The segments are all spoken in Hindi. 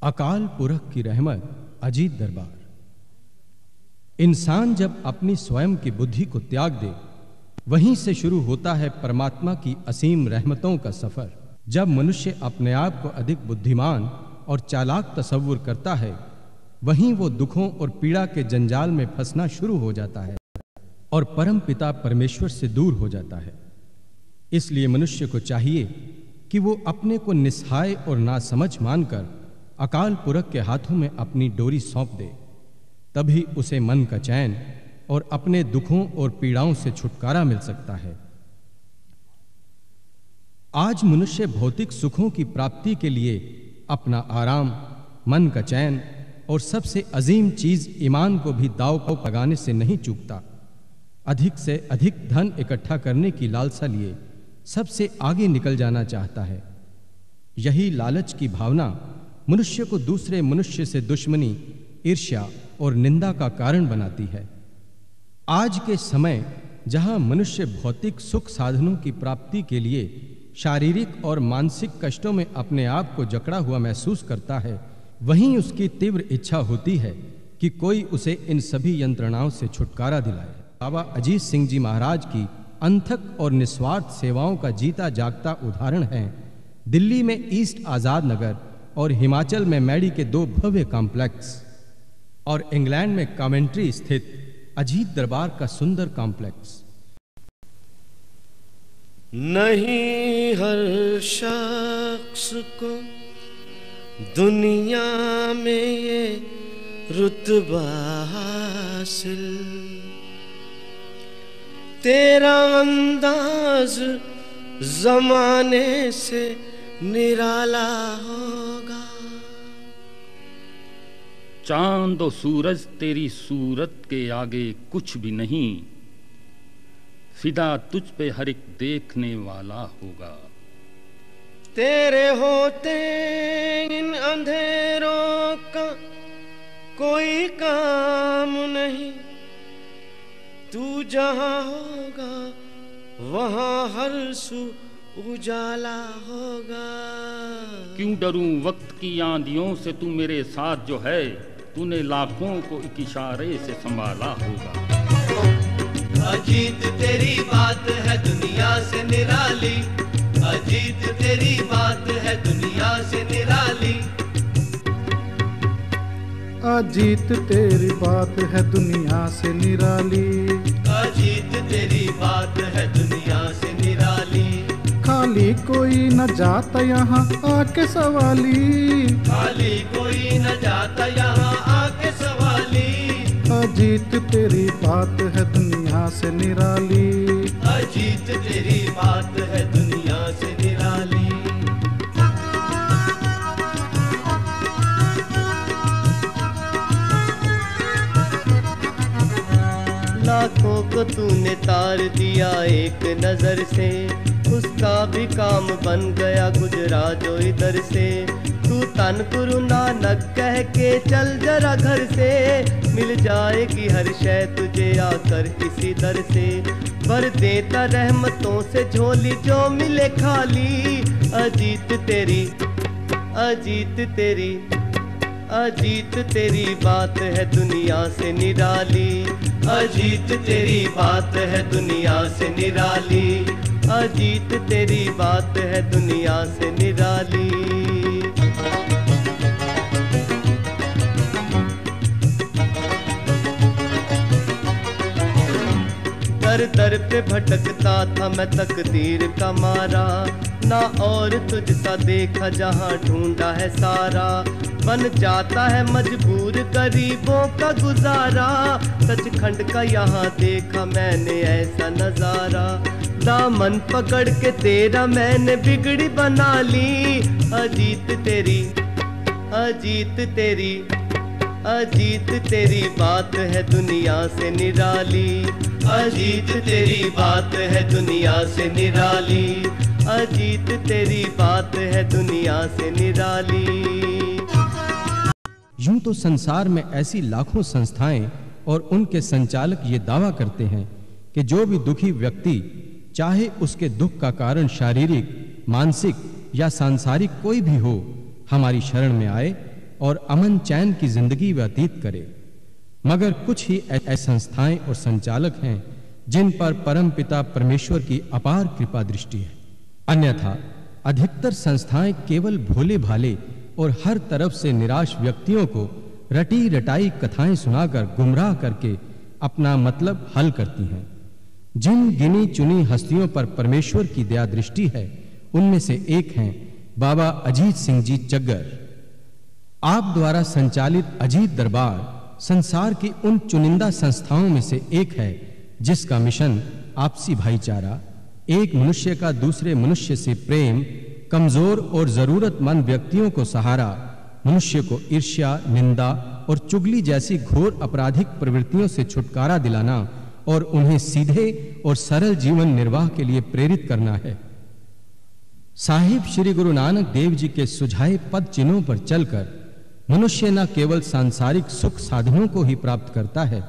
अकाल पुरख की रहमत, अजीत दरबार। इंसान जब अपनी स्वयं की बुद्धि को त्याग दे, वहीं से शुरू होता है परमात्मा की असीम रहमतों का सफर। जब मनुष्य अपने आप को अधिक बुद्धिमान और चालाक तसव्वुर करता है, वहीं वो दुखों और पीड़ा के जंजाल में फंसना शुरू हो जाता है और परम पिता परमेश्वर से दूर हो जाता है। इसलिए मनुष्य को चाहिए कि वो अपने को निस्सहाय और नासमझ मानकर अकाल पुरख के हाथों में अपनी डोरी सौंप दे। तभी उसे मन का चैन और अपने दुखों और पीड़ाओं से छुटकारा मिल सकता है। आज मनुष्य भौतिक सुखों की प्राप्ति के लिए अपना आराम, मन का चैन और सबसे अजीम चीज ईमान को भी दांव पर लगाने से नहीं चूकता। अधिक से अधिक धन इकट्ठा करने की लालसा लिए सबसे आगे निकल जाना चाहता है। यही लालच की भावना मनुष्य को दूसरे मनुष्य से दुश्मनी, ईर्ष्या और निंदा का कारण बनाती है। आज के समय जहां मनुष्य भौतिक सुख साधनों की प्राप्ति के लिए शारीरिक और मानसिक कष्टों में अपने आप को जकड़ा हुआ महसूस करता है, वहीं उसकी तीव्र इच्छा होती है कि कोई उसे इन सभी यंत्रणाओं से छुटकारा दिलाए। बाबा अजीत सिंह जी महाराज की अनथक और निस्वार्थ सेवाओं का जीता जागता उदाहरण है दिल्ली में ईस्ट आजाद नगर और हिमाचल में मैडी के 2 भव्य कॉम्प्लेक्स और इंग्लैंड में कॉमेंट्री स्थित अजीत दरबार का सुंदर कॉम्प्लेक्स। नहीं हर शख्स को दुनिया में ये रुतबा हासिल, तेरा अंदाज जमाने से निराला होगा। चांद और सूरज तेरी सूरत के आगे कुछ भी नहीं, फिदा तुझ पे हर एक देखने वाला होगा। तेरे होते इन अंधेरों का कोई काम नहीं, तू जहां होगा वहां हर सू उजाला होगा। क्यों डरूं वक्त की आंधियों से, तू मेरे साथ जो है, तूने लाखों को एक इशारे से संभाला होगा। अजीत तेरी बात है दुनिया से निराली, अजीत तेरी बात है दुनिया से निराली। अजीत तेरी बात है दुनिया से निराली, अजीत तेरी बात है दुनिया से निराली। खाली कोई न जाता यहाँ आके सवाली, खाली कोई न जाता यहाँ आके सवाली। अजीत तेरी बात है दुनिया से निराली, अजीत तेरी बात है दुनिया से निराली। लाखों को तूने तार दिया एक नजर से, उसका भी काम बन गया गुजरा जो इधर से। तू तन गुरु नानक कह के चल जरा घर से, मिल जाएगी हर शय तुझे आकर इसी दर से। भर देता रहमतों से झोली जो मिले खाली। अजीत तेरी, अजीत तेरी, अजीत तेरी बात है दुनिया से निराली, अजीत तेरी बात है दुनिया से निराली। अजीत तेरी बात है दुनिया से निराली। दर दर पे भटकता था मैं तकदीर का मारा, ना और तुझसा देखा जहां ढूंढा है सारा। बन जाता है मजबूर गरीबों का गुजारा, सचखंड का यहाँ देखा मैंने ऐसा नजारा। दामन पकड़ के तेरा मैंने बिगड़ी बना ली। अजीत तेरी, अजीत तेरी, अजीत तेरी बात है दुनिया से निराली, अजीत तेरी बात है दुनिया से निराली। अजीत तेरी बात है दुनिया से निराली। यूं तो संसार में ऐसी लाखों संस्थाएं और उनके संचालक ये दावा करते हैं कि जो भी दुखी व्यक्ति, चाहे उसके दुख का कारण शारीरिक, मानसिक या सांसारिक कोई भी हो, हमारी शरण में आए और अमन चैन की जिंदगी व्यतीत करे। मगर कुछ ही ऐसी संस्थाएं और संचालक हैं जिन पर परमपिता परमेश्वर की अपार कृपा दृष्टि है। अन्यथा अधिकतर संस्थाएं केवल भोले भाले और हर तरफ से निराश व्यक्तियों को रटी रटाई कथाएं सुनाकर गुमराह करके अपना मतलब हल करती हैं। जिन गिनी चुनी हस्तियों पर परमेश्वर की दया दृष्टि है उनमें से एक हैं बाबा अजीत सिंह जी चग्गर। आप द्वारा संचालित अजीत दरबार संसार की उन चुनिंदा संस्थाओं में से एक है जिसका मिशन आपसी भाईचारा, एक मनुष्य का दूसरे मनुष्य से प्रेम, कमजोर और जरूरतमंद व्यक्तियों को सहारा, मनुष्य को ईर्ष्या, निंदा और चुगली जैसी घोर आपराधिक प्रवृत्तियों से छुटकारा दिलाना और उन्हें सीधे और सरल जीवन निर्वाह के लिए प्रेरित करना है। साहिब श्री गुरु नानक देव जी के सुझाए पद चिन्हों पर चलकर मनुष्य न केवल सांसारिक सुख साधनों को ही प्राप्त करता है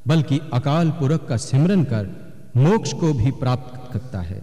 बल्कि अकाल पुरख का सिमरन कर मोक्ष को भी प्राप्त करता है।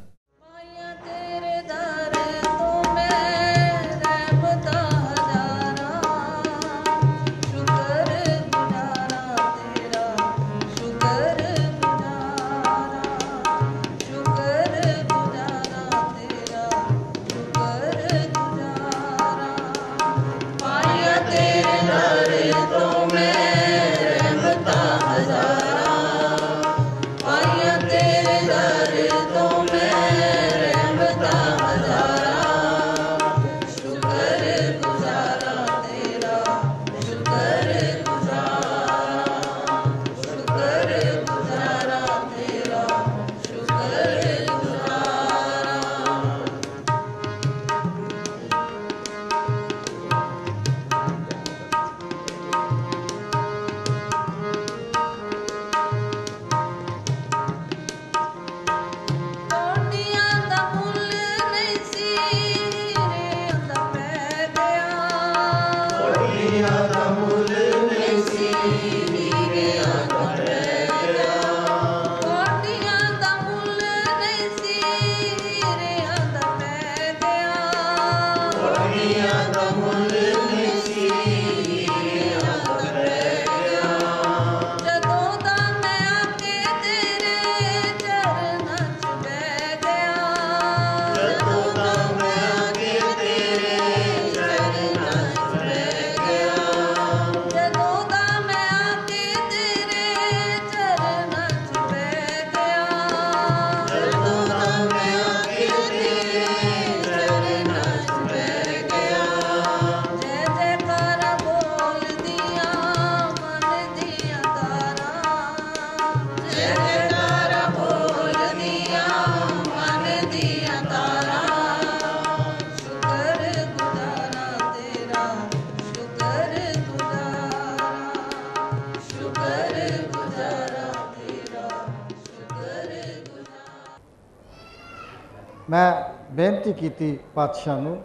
मैं बेनती की पातशाह नूं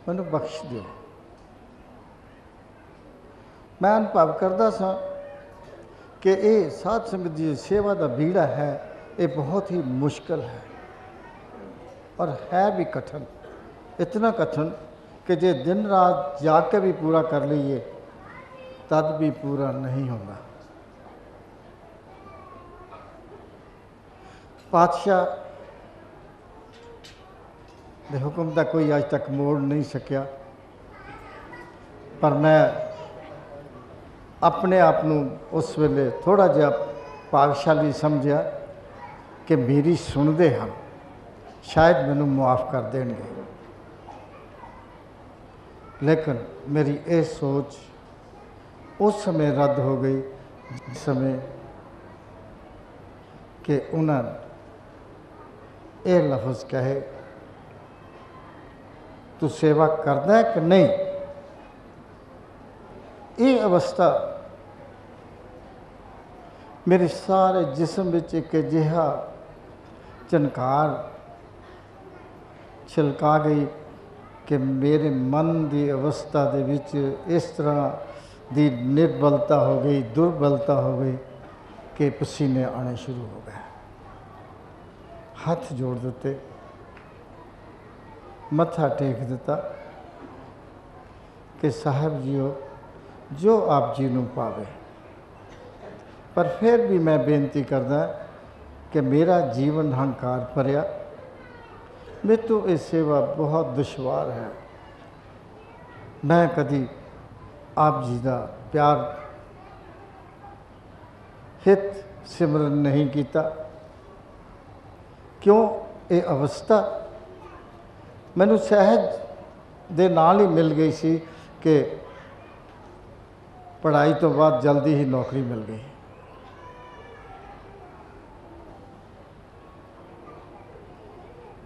मैनू बख्श दिओ। मैं अनुभव करता सा कि ये साध संगत की सेवा का बीड़ा है, ये बहुत ही मुश्किल है और है भी कठिन, इतना कठिन कि जे दिन रात जाग के भी पूरा कर लीए तद भी पूरा नहीं होगा। पातशाह दे हुक्म का कोई अज तक मोड़ नहीं सकिया, पर मैं अपने आप नूं उस वेले थोड़ा जिहा भागशाली समझिया कि मेरी सुनते हैं, शायद मैनू मुआफ़ कर देंगे। लेकिन मेरी ये सोच उस समय रद्द हो गई जिस समय कि उन्होंने ये लफ्ज़ कहे, तू सेवा करदा है कि नहीं। ये अवस्था मेरे सारे जिस्म विच एक अजिहा झनकार छिलका गई कि मेरे मन की अवस्था दे विच इस तरह की निर्बलता हो गई, दुर्बलता हो गई कि पसीने आने शुरू हो गए। हाथ जोड़ दिते, मत्था टेक दिता कि साहब जीओ जो आप जी नूं पावे, पर फिर भी मैं बेनती करदा कि मेरा जीवन हंकार भरिया, मेरे तो ये सेवा बहुत दुश्वार है। मैं कभी आप जी का प्यार हित सिमरन नहीं किया। क्यों ये अवस्था मैनू सहज दे नाल ही मिल गई सी कि पढ़ाई तो बाद जल्दी ही नौकरी मिल गई।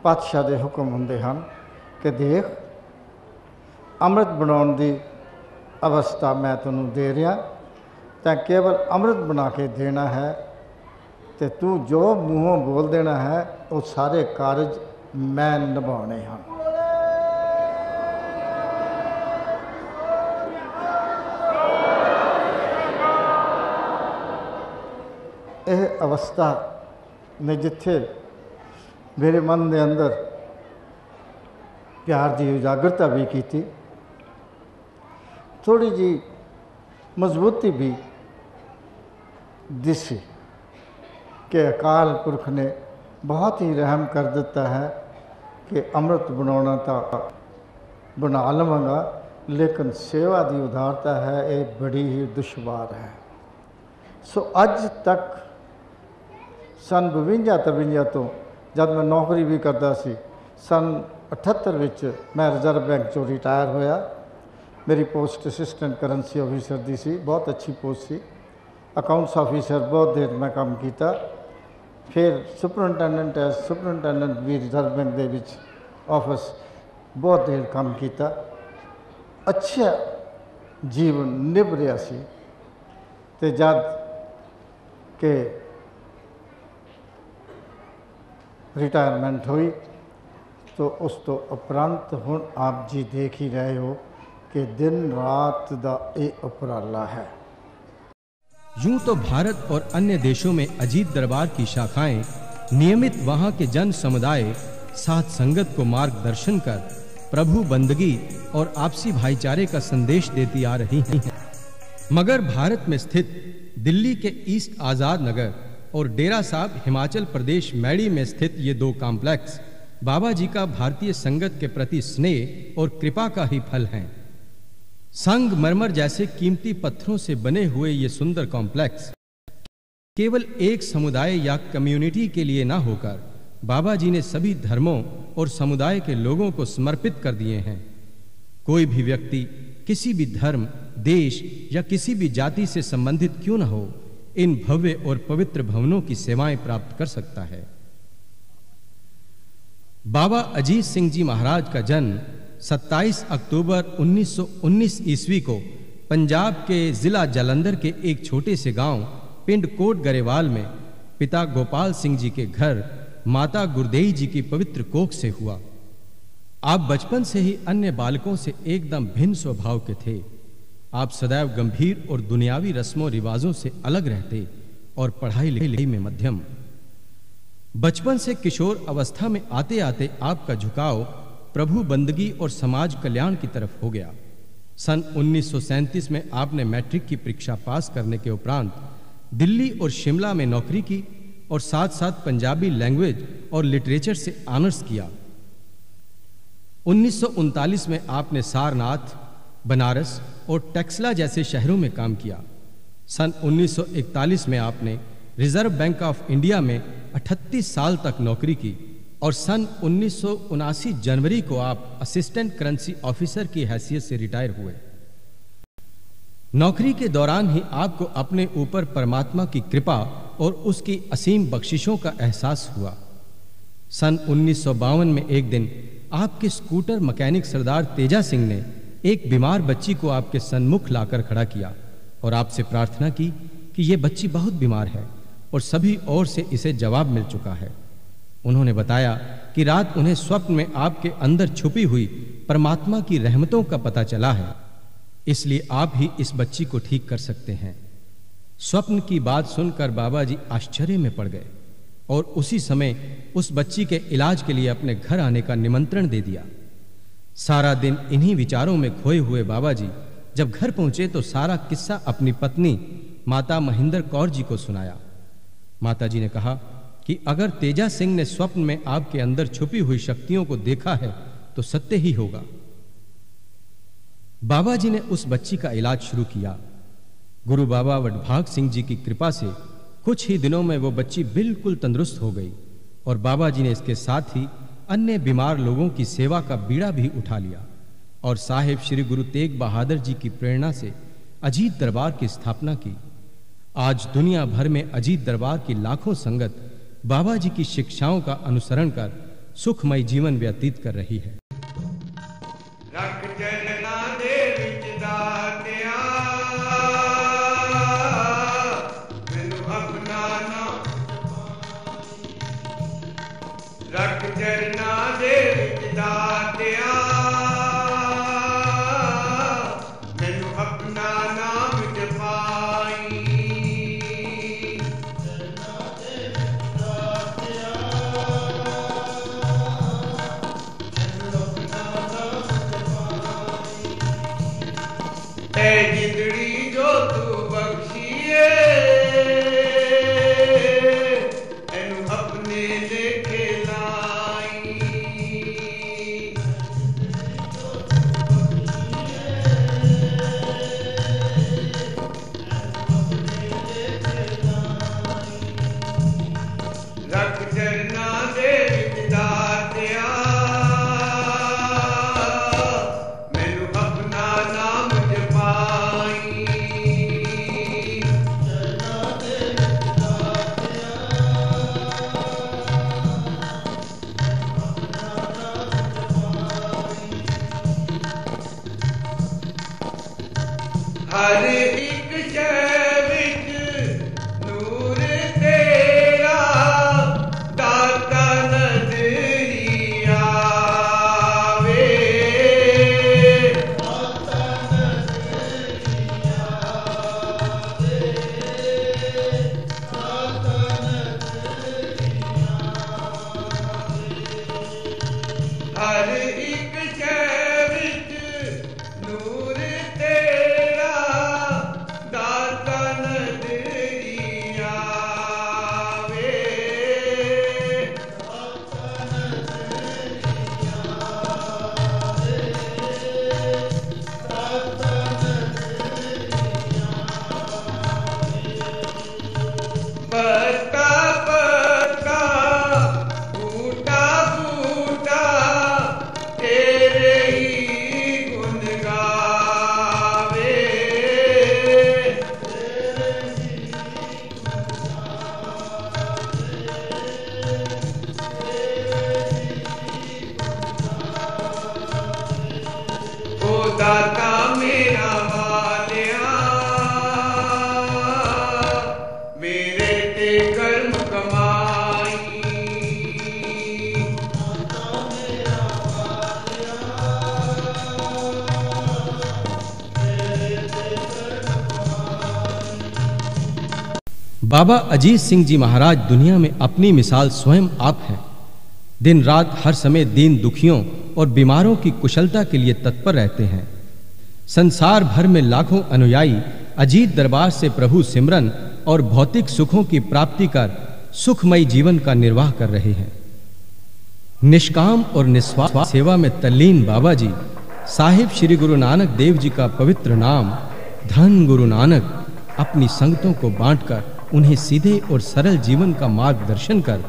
पातशाह के हुक्म होंदे हन कि देख अमृत बनाने की अवस्था मैं तैनूं दे रहा, तो केवल अमृत बना के देना है, तो तू जो मूहों बोल देना है वो सारे कारज मैं निभाने हैं। यह अवस्था ने जिथे मेरे मन के अंदर प्यार की उजागरता भी की, थोड़ी जी मजबूती भी दिसी कि अकाल पुरख ने बहुत ही रहम कर दिता है कि अमृत बनाना तो बना लवांगा, लेकिन सेवा की उदारता है ये बड़ी ही दुश्वार है। सो अज तक सन 52-53 तो जब मैं नौकरी भी करता सी, सन 78 विच मैं रिजर्व बैंक चो रिटायर होया। मेरी पोस्ट असिस्टेंट करंसी ऑफिसर दी सी, बहुत अच्छी पोस्ट सी। अकाउंट्स ऑफिसर बहुत देर मैं काम किया, फिर सुपरिटेंडेंट एज सुपरिटेंडेंट भी रिजर्व बैंक दे विच ऑफिस बहुत देर काम किया। अच्छा जीवन निभ रहा सी, ते जब के रिटायरमेंट हुई तो उस तो उपरंत हुण आप जी देख ही रहे हो कि दिन रात दा ये उपराला है। यूं तो भारत और अन्य देशों में अजीत दरबार की शाखाएं नियमित वहां के जन समुदाय साथ संगत को मार्गदर्शन कर प्रभु बंदगी और आपसी भाईचारे का संदेश देती आ रही हैं, मगर भारत में स्थित दिल्ली के ईस्ट आजाद नगर और डेरा साहब हिमाचल प्रदेश मैड़ी में स्थित ये दो कॉम्प्लेक्स बाबा जी का भारतीय संगत के प्रति स्नेह और कृपा का ही फल हैं। संगमरमर जैसे कीमती पत्थरों से बने हुए ये सुंदर कॉम्प्लेक्स केवल एक समुदाय या कम्युनिटी के लिए ना होकर बाबा जी ने सभी धर्मों और समुदाय के लोगों को समर्पित कर दिए हैं। कोई भी व्यक्ति किसी भी धर्म, देश या किसी भी जाति से संबंधित क्यों न हो, इन भव्य और पवित्र भवनों की सेवाएं प्राप्त कर सकता है। बाबा अजीत सिंह जी महाराज का जन्म 27 अक्टूबर 1919 ईस्वी को पंजाब के जिला जालंधर के एक छोटे से गांव पिंड कोट गरेवाल में पिता गोपाल सिंह जी के घर माता गुरदेई जी की पवित्र कोख से हुआ। आप बचपन से ही अन्य बालकों से एकदम भिन्न स्वभाव के थे। आप सदैव गंभीर और दुनियावी रस्मों रिवाजों से अलग रहते और पढ़ाई लिखाई में मध्यम। बचपन से किशोर अवस्था में आते आते आपका झुकाव प्रभु बंदगी और समाज कल्याण की तरफ हो गया। सन 1937 में आपने मैट्रिक की परीक्षा पास करने के उपरांत दिल्ली और शिमला में नौकरी की और साथ साथ पंजाबी लैंग्वेज और लिटरेचर से ऑनर्स किया। 1939 में आपने सारनाथ, बनारस और टेक्सला जैसे शहरों में काम किया। सन 1941 में आपने रिजर्व बैंक ऑफ इंडिया में 38 साल तक नौकरी की और सन 1979 जनवरी को आप असिस्टेंट करेंसी ऑफिसर की हैसियत से रिटायर हुए। नौकरी के दौरान ही आपको अपने ऊपर परमात्मा की कृपा और उसकी असीम बख्शिशों का एहसास हुआ। सन 1952 में एक दिन आपके स्कूटर मैकेनिक सरदार तेजा सिंह ने एक बीमार बच्ची को आपके सन्मुख लाकर खड़ा किया और आपसे प्रार्थना की कि यह बच्ची बहुत बीमार है और सभी ओर से इसे जवाब मिल चुका है। उन्होंने बताया कि रात उन्हें स्वप्न में आपके अंदर छुपी हुई परमात्मा की रहमतों का पता चला है, इसलिए आप ही इस बच्ची को ठीक कर सकते हैं। स्वप्न की बात सुनकर बाबा जी आश्चर्य में पड़ गए और उसी समय उस बच्ची के इलाज के लिए अपने घर आने का निमंत्रण दे दिया। सारा दिन इन्हीं विचारों में खोए हुए बाबा जी जब घर पहुंचे तो सारा किस्सा अपनी पत्नी माता महेंद्र कौर जी को सुनाया। माता जी ने कहा कि अगर तेजा सिंह ने स्वप्न में आपके अंदर छुपी हुई शक्तियों को देखा है तो सत्य ही होगा। बाबा जी ने उस बच्ची का इलाज शुरू किया। गुरु बाबा वडभाग सिंह जी की कृपा से कुछ ही दिनों में वो बच्ची बिल्कुल तंदुरुस्त हो गई और बाबा जी ने इसके साथ ही अन्य बीमार लोगों की सेवा का बीड़ा भी उठा लिया और साहिब श्री गुरु तेग बहादुर जी की प्रेरणा से अजीत दरबार की स्थापना की। आज दुनिया भर में अजीत दरबार की लाखों संगत बाबा जी की शिक्षाओं का अनुसरण कर सुखमय जीवन व्यतीत कर रही है। रख चरना दे विच दातिया मैनू अपना नाम, रख चरना दे विच दातिया मैनू अपना नाम जपाई। जिंदड़ी जो तू बख्शिए एनू अपने लेखे लाई। रख चरना दे विच दातिया मैनू अपना नाम जपाई। हर एक शै विच नूर तेरा दाता नजरी आवे। हर एक शै विच नूर तेरा दाता नजरी आवे। पत्ता पत्ता बूटा बूटा तेरे ही गुण गावे। ओ दाता मेरा वालिया मेरे ते कर्म कमाई। बाबा अजीत सिंह जी महाराज दुनिया में अपनी मिसाल स्वयं आप हैं। दिन रात हर समय दीन दुखियों और बीमारों की कुशलता के लिए तत्पर रहते हैं। संसार भर में लाखों अनुयायी अजीत दरबार से प्रभु सिमरन और भौतिक सुखों की प्राप्ति कर सुखमय जीवन का निर्वाह कर रहे हैं। निष्काम और निस्वार्थ सेवा में तल्लीन बाबा जी साहिब श्री गुरु नानक देव जी का पवित्र नाम धन गुरु नानक अपनी संगतों को बांटकर उन्हें सीधे और सरल जीवन का मार्गदर्शन कर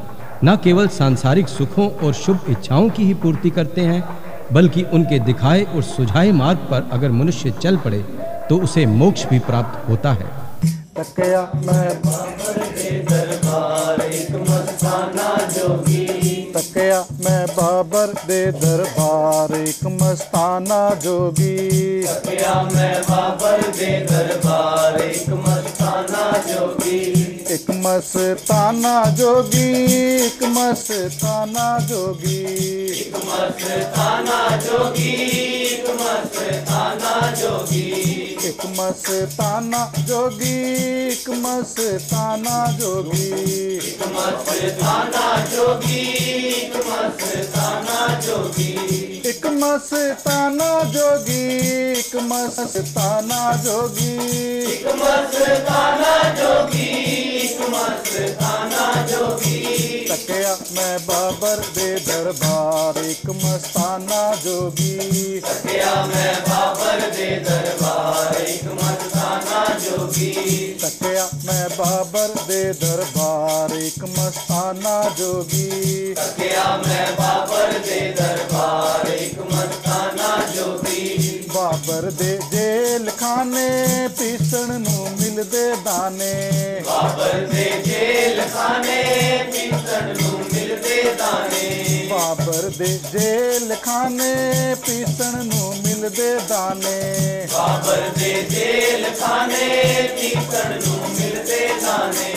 न केवल सांसारिक सुखों और शुभ इच्छाओं की ही पूर्ति करते हैं बल्कि उनके दिखाए और सुझाए मार्ग पर अगर मनुष्य चल पड़े तो उसे मोक्ष भी प्राप्त होता है। तकया मैं बाबर दे दरबार एक मस्ताना जोगी। तकया मैं बाबर दे दरबार एक मस्ताना जोगी। तकया मैं बाबर दे दरबार एक मस्ताना जोगी। एक मस्ताना जोगी, एक मस्ताना जोगी। एक मस्ताना जोगी, एक मस्ताना जोगी। एक मस्ताना जोगी, एक मस्ताना जोगी, एक मस्ताना जोगी, एक मस्ताना जोगी, एक मस्ताना जोगी, एक मस्ताना जोगी, एक मस्ताना जोगी, एक मस्ताना जोगी। तकिया मैं बाबर दे दरबार, एक मस्ताना जोगी, तकिया मैं बाबर दे दरबार, एक मस्ताना जोगी, तकिया मैं बाबर दे दरबार, एक मस्ताना जोगी, तकिया मैं बाबर दे दरबार, एक मस्ताना जोगी। बाबर दे जेल खाने पीसण नू मिलदे दाने, बाबर दे जेल खाने पीसण नू मिलदे दाने, बाबर दे जेल खाने पीसण नू मिलदे दाने, बाबर दे जेल खाने पीसण नू मिलदे दाने।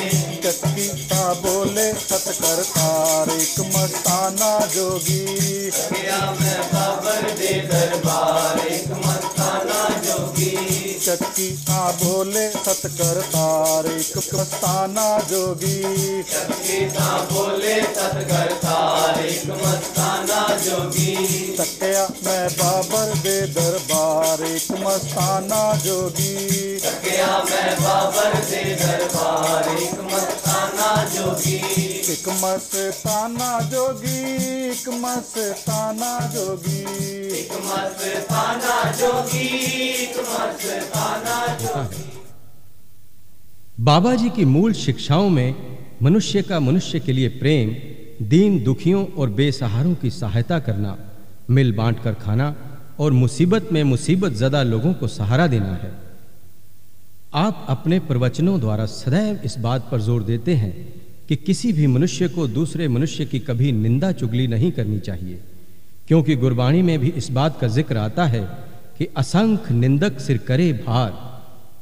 चक्की ता बोले सतकरतार, एक मस्ताना जोगी, तकिया मैं बाबर दे दरबार, एक मस्ताना जोगी, चक्की ता बोले सतकरतार, एक मस्ताना जोगी, गीता बोले सतगरतार, एक मस्ताना जोगी, तकिया मैं बाबर दे दरबार, एक मस्ताना जोगी, तकिया मैं बाबर दे दरबार, एक मस्ताना जोगी, एक मस्ताना जोगी, एक मस्ताना जोगी, एक मस्ताना जोगी, एक मस्ताना जोगी। बाबा जी की मूल शिक्षाओं में मनुष्य का मनुष्य के लिए प्रेम, दीन दुखियों और बेसहारों की सहायता करना, मिल बांट कर खाना और मुसीबत में मुसीबत ज़दा लोगों को सहारा देना है। आप अपने प्रवचनों द्वारा सदैव इस बात पर जोर देते हैं कि किसी भी मनुष्य को दूसरे मनुष्य की कभी निंदा चुगली नहीं करनी चाहिए, क्योंकि गुरबाणी में भी इस बात का जिक्र आता है कि असंख्य निंदक सिर करे भार,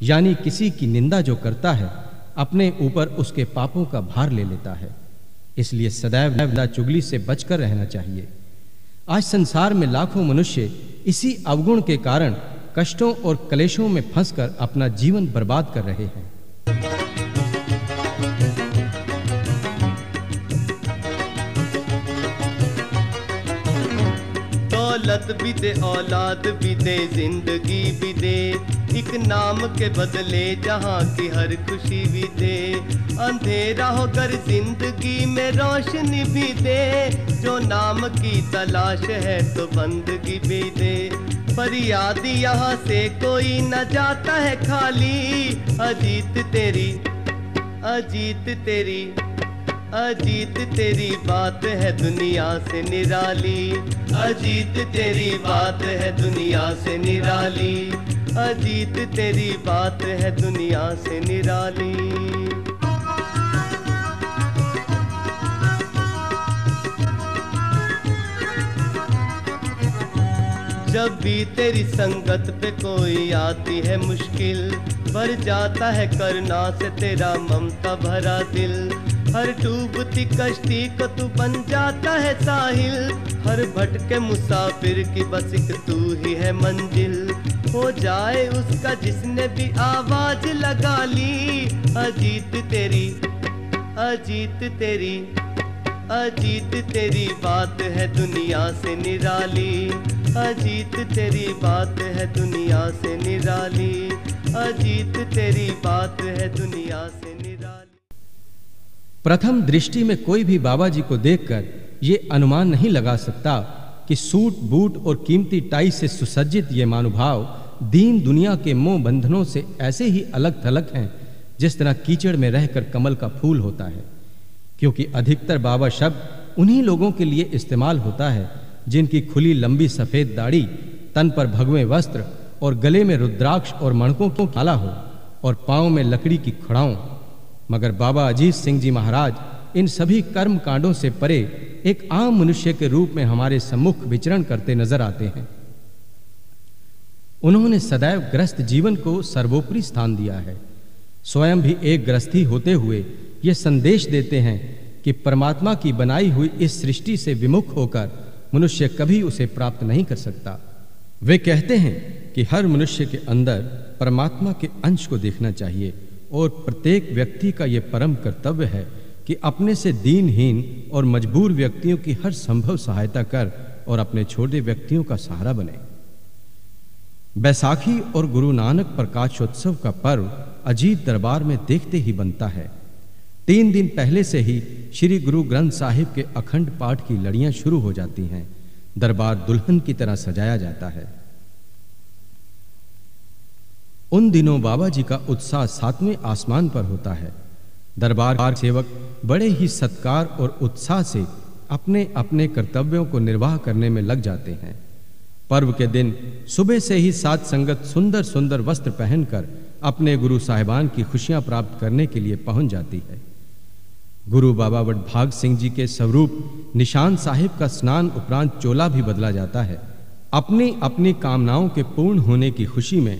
यानी किसी की निंदा जो करता है अपने ऊपर उसके पापों का भार ले लेता है। इसलिए सदैव निंदा चुगली से बचकर रहना चाहिए। आज संसार में लाखों मनुष्य इसी अवगुण के कारण कष्टों और क्लेशों में फंसकर अपना जीवन बर्बाद कर रहे हैं। दौलत भी दे, औलाद भी दे, जिंदगी भी दे, एक नाम के बदले जहाँ की हर खुशी भी दे। अंधेरा होकर जिंदगी में रोशनी भी दे, जो नाम की तलाश है तो बंदगी भी दे। पर याद यहाँ से कोई न जाता है खाली, अजीत तेरी, अजीत तेरी, अजीत तेरी बात है दुनिया से निराली, अजीत तेरी बात है दुनिया से निराली, अजीत तेरी बात है दुनिया से निराली। जब भी तेरी संगत पे कोई आती है मुश्किल, भर जाता है करुणा से तेरा ममता भरा दिल। हर डूबती कश्ती को तू बन जाता है साहिल, हर भटके मुसाफिर की बस एक तू ही है मंजिल। हो जाए उसका जिसने भी आवाज लगा ली, अजीत तेरी, अजीत तेरी, अजीत तेरी बात है दुनिया से निराली, अजीत तेरी बात है दुनिया से निराली, अजीत तेरी बात है दुनिया से निराली। प्रथम दृष्टि में कोई भी बाबा जी को देखकर ये अनुमान नहीं लगा सकता कि सूट बूट और कीमती टाई से सुसज्जित ये महानुभाव दीन दुनिया के मोह बंधनों से ऐसे ही अलग थलग हैं जिस तरह कीचड़ में रहकर कमल का फूल होता है। क्योंकि अधिकतर बाबा शब्द उन्हीं लोगों के लिए इस्तेमाल होता है जिनकी खुली लंबी सफेद दाढ़ी, तन पर भगवे वस्त्र और गले में रुद्राक्ष और मणकों की माला हो और पांव में लकड़ी की खड़ाऊं। मगर बाबा अजीत सिंह जी महाराज इन सभी कर्म कांडों से परे एक आम मनुष्य के रूप में हमारे सम्मुख विचरण करते नजर आते हैं। उन्होंने सदैव गृहस्थ जीवन को सर्वोपरि स्थान दिया है। स्वयं भी एक गृहस्थी होते हुए ये संदेश देते हैं कि परमात्मा की बनाई हुई इस सृष्टि से विमुख होकर मनुष्य कभी उसे प्राप्त नहीं कर सकता। वे कहते हैं कि हर मनुष्य के अंदर परमात्मा के अंश को देखना चाहिए और प्रत्येक व्यक्ति का यह परम कर्तव्य है कि अपने से दीनहीन और मजबूर व्यक्तियों की हर संभव सहायता कर और अपने छोटे व्यक्तियों का सहारा बने। बैसाखी और गुरु नानक प्रकाशोत्सव का पर्व अजीत दरबार में देखते ही बनता है। 3 दिन पहले से ही श्री गुरु ग्रंथ साहिब के अखंड पाठ की लड़ियां शुरू हो जाती हैं। दरबार दुल्हन की तरह सजाया जाता है। उन दिनों बाबा जी का उत्साह 7वें आसमान पर होता है। दरबार सेवक बड़े ही सत्कार और उत्साह से अपने अपने कर्तव्यों को निर्वाह करने में लग जाते हैं। पर्व के दिन सुबह से ही साध संगत सुंदर सुंदर वस्त्र पहनकर अपने गुरु साहिबान की खुशियां प्राप्त करने के लिए पहुंच जाती है। गुरु बाबा वडभाग सिंह जी के स्वरूप निशान साहिब का स्नान उपरांत चोला भी बदला जाता है। अपनी अपनी कामनाओं के पूर्ण होने की खुशी में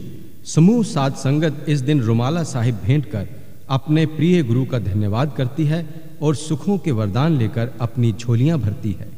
समूह साध संगत इस दिन रुमाला साहिब भेंट कर अपने प्रिय गुरु का धन्यवाद करती है और सुखों के वरदान लेकर अपनी झोलियां भरती है।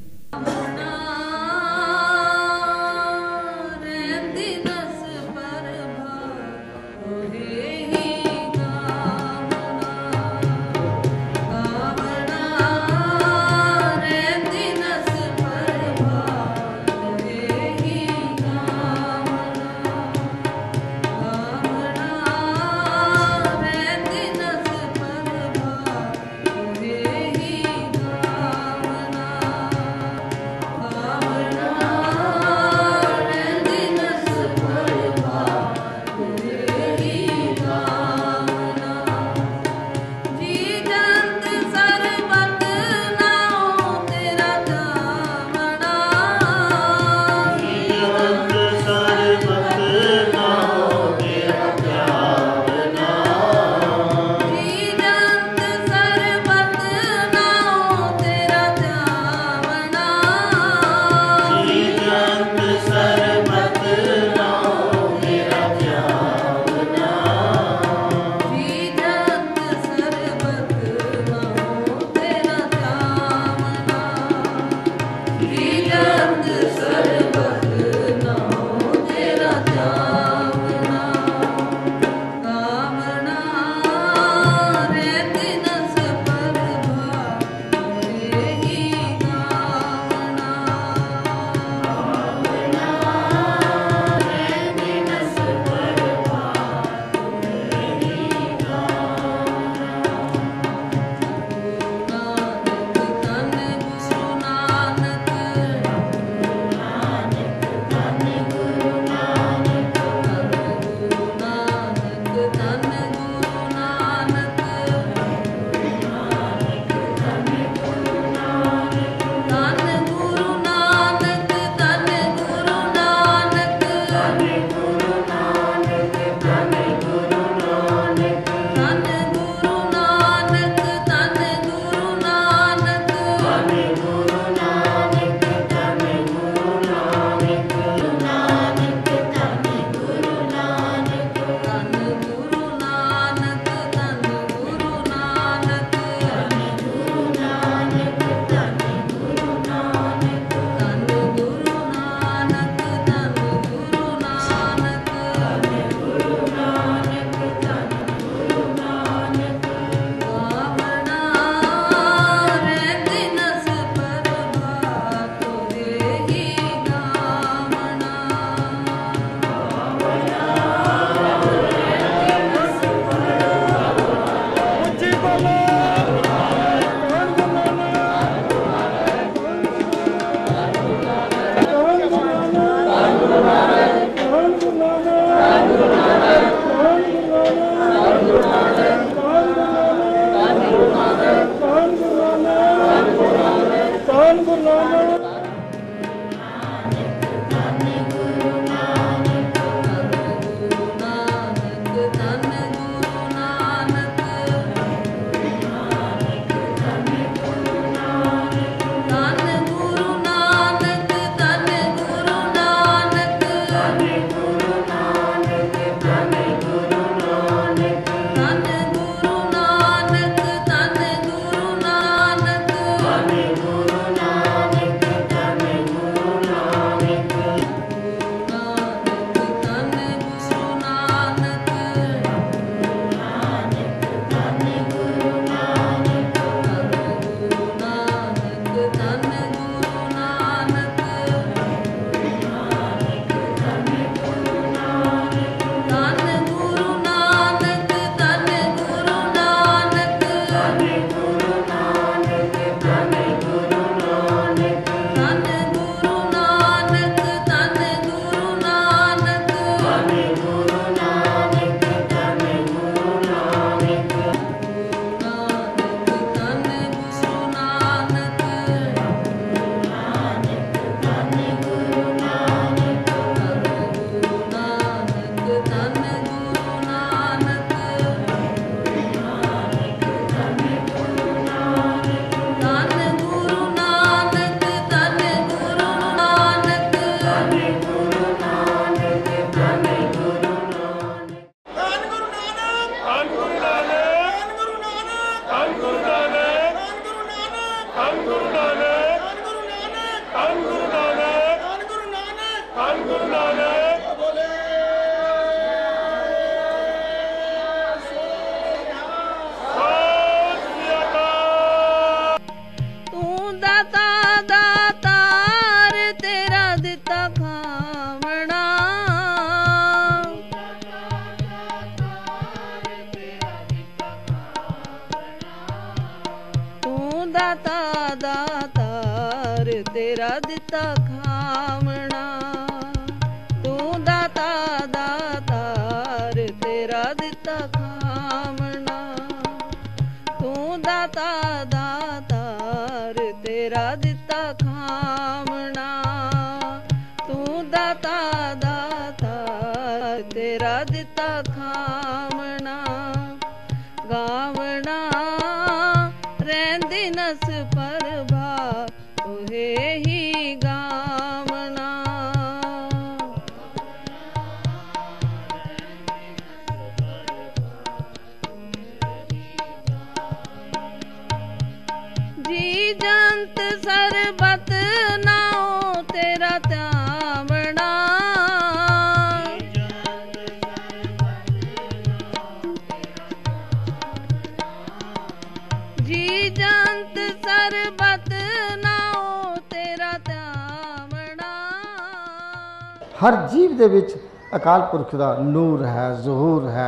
हर जीव दे विच अकाल पुरख दा नूर है, ज़हूर है।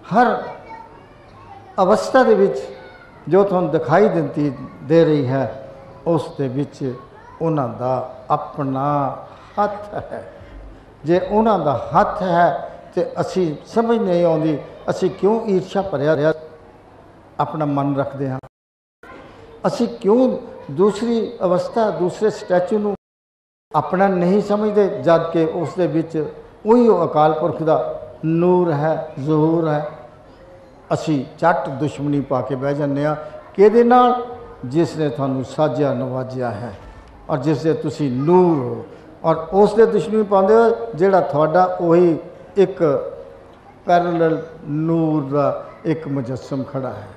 हर अवस्था दे विच जो तुहानूं दिखाई दे रही है उस दे विच उन्हां दा अपना हथ है। जे उन्हां दा हथ है तो असी समझ नहीं आउंदी असी क्यों ईर्ष्या भरिया रहा अपना मन रखते हैं, असी क्यों दूसरी अवस्था दूसरे स्टैचू नूं अपना नहीं समझते, जद के उस दे विच उही अकाल पुरख दा नूर है, ज़हूर है। असी झट दुश्मनी पा के बह जाने किहदे नाल, जिसने तुहानूं साजिया नवाजिया है और जिसदे तुसी नूर हो, और उस दे दुश्मनी पाउंदे हो जिहड़ा तुहाडा उही एक पैरेलल नूर दा एक मुजस्सम खड़ा है।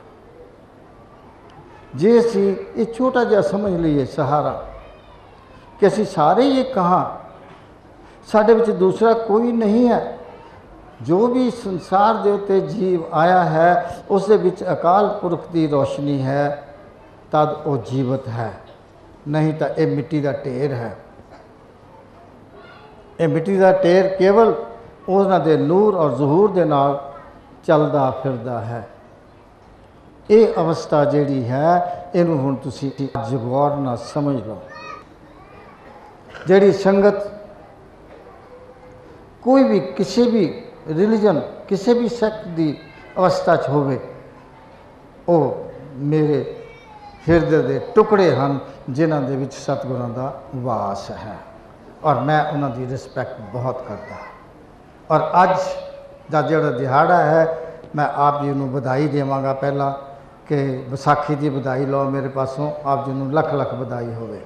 जे असी ये छोटा जिहा समझ लीए सहारा कि असी सारे ये कहाँ, साढ़े विच दूसरा कोई नहीं है। जो भी संसार दे उत्ते जीव आया है उस दे विच अकाल पुरख की रोशनी है, तद वो जीवत है, नहीं तो ये मिट्टी का ढेर है। ये मिट्टी का ढेर केवल उन्हां दे नूर और ज़हूर दे नाल चलदा फिरदा है। ये अवस्था जिहड़ी है इनू हुण तुसीं गौर नाल समझ लो। जिहड़ी संगत कोई भी किसी भी रिलीजन किसी भी सैक्ट की अवस्था च होवे, वो मेरे हिरदे दे टुकड़े हैं जिन्हां दे विच सतगुरां दा वास है, और मैं उन्हां दी रिस्पैक्ट बहुत करता। और अज दा जिहड़ा दिहाड़ा है मैं आप जी नूं बधाई देवांगा पहला कि विसाखी की बधाई लो मेरे पासों, आप जी नूं लख लख बधाई होवे।